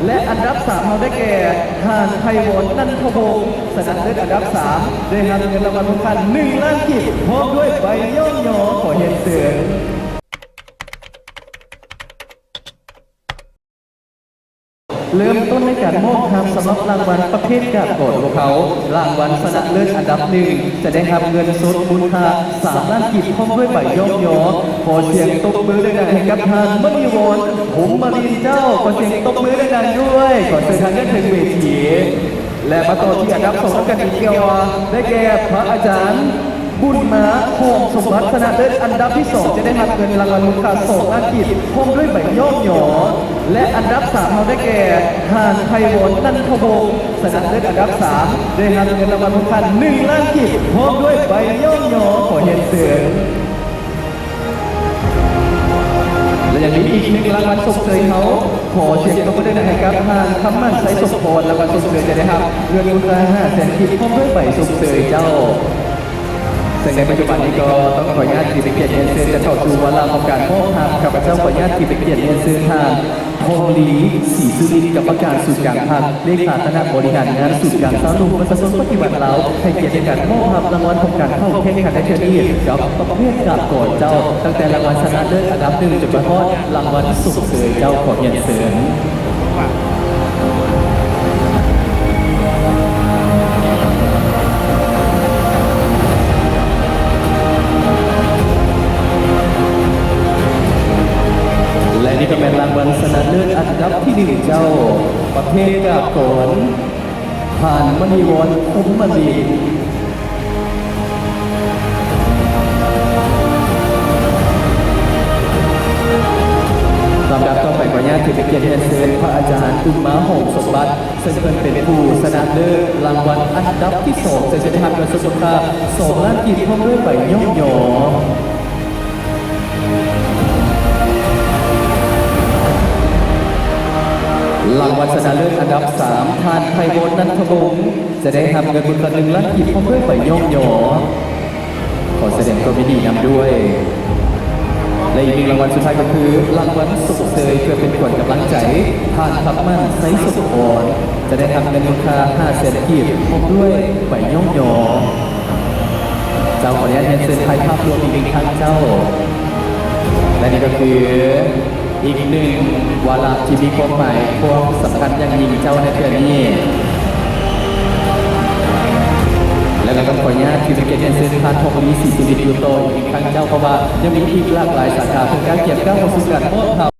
และอันดับ3เราได้แก่ทานไพวลนันทวงศ์ชนะเลิศอันดับ3ได้รับเงินรางวัลมูลค่า1 ล้านกีบพร้อมด้วยใบย่อมยอขอเห็นเสือเริ่มต้นในการมอบคำสำหรับรางวัลประเภทกาบโกดของเขารางวัลชนะเลิศอันดับ1จะได้รับเงินสดมูลค่า3 ล้านกีบพร้อมด้วยใบย่อมยอขอเสียงตบมือดังๆให้กับทานมณีวรผมมารินเจ้าขอเสียงตบมือดังๆด้วยขอเชิญทางด้านถึงเวทีและมาต่อที่อันดับ2กันอีกเกี่ยวได้แก่พระอาจารย์บุญมาโฮมสมบัติชนะเลิศอันดับที่2จะได้รับเงินรางวัลมูลค่า2 ล้านกีบพร้อมด้วยใบย่อมยอและอันดับ3เราได้แก่ทานไพวลนันทวงศ์ชนะเลิศอันดับ3ได้รับเงินรางวัลมูลค่า1 ล้านกีบพร้อมด้วยใบย่อมยอขอเห็นเสียงและอย่างนี้อีก1 รางวัลส่งเสริมเขาขอเสียงตบมือด้วยนะครับทางคำมั่นไซสมพรรางวัลส่งเสริมจะได้รับเงินมูลค่า500,000กีบพร้อมด้วยใบส่งเสริมเจ้าซึ่งในปัจจุบันนี้ก็ต้องขออนุญาตที่เป็นเกียรติเรียนเชิญจะเข้าสู่วาระของการมอบคำข้าพเจ้าขออนุญาตที่เป็นเกียรติเรียนเชิญทางทองลีศรีสุรินทร์กรรมการสูตรกลางภาคเลขาคณะบริหารงานสูตรกลางสารุประชาชนปฏิบัติเราให้เกียรติในการมอบรางวัลของการเข้าแข่งขันในเชิงนี้กับประเภทกาบโกดเจ้าตั้งแต่รางวัลชนะเลิศอันดับ1จนกระทั่งรางวัลส่งเสริมเจ้าขอเรียนเชิญและนี่ก็เป็นรางวัลชนะเลิศอันดับที่1เจ้าประเภทกาบโกดผ่านมณีวรคุ้มมณีลำดับต่อไปขออนุญาตถือเป็นเกียรติเรียนเชิญพระอาจารย์บุญมาโหมสมบัติซึ่งเป็นผู้ชนะเลิศรางวัลอันดับที่2จะได้รับเงินสดมูลค่า2 ล้านกีบพร้อมด้วยใบย่อมยอรางวัลชนะเลิศอันดับ3ทานไพวลนันทวงศ์จะได้รับเงินมูลค่า1 ล้านกีบพร้อมด้วยใบย่อมยอขอแสดงความยินดีนำด้วยและอีก1 รางวัลสุดท้ายก็คือรางวัลส่งเสริมเพื่อเป็นขวัญกำลังใจทานคำมั่นไซสมพรจะได้รับเงินมูลค่า500,000กีบพร้อมด้วยใบย่อมยอเจ้าขออนุญาตเรียนเชิญถ่ายภาพรวมอีก1 ครั้งเจ้าและนี่ก็คืออีก1 วาระที่มีความหมายความสำคัญอย่างยิ่งเจ้าในเดือนนี้และก็ต้องขออนุญาตที่เป็นเกียรติเชิญทานทองลีศรีสุรินทร์อยู่ต่ออีกครั้งเจ้าเพราะว่ายังมีอีกหลากหลายสาขาเพื่อการเกี่ยวกับการสู่การมอบ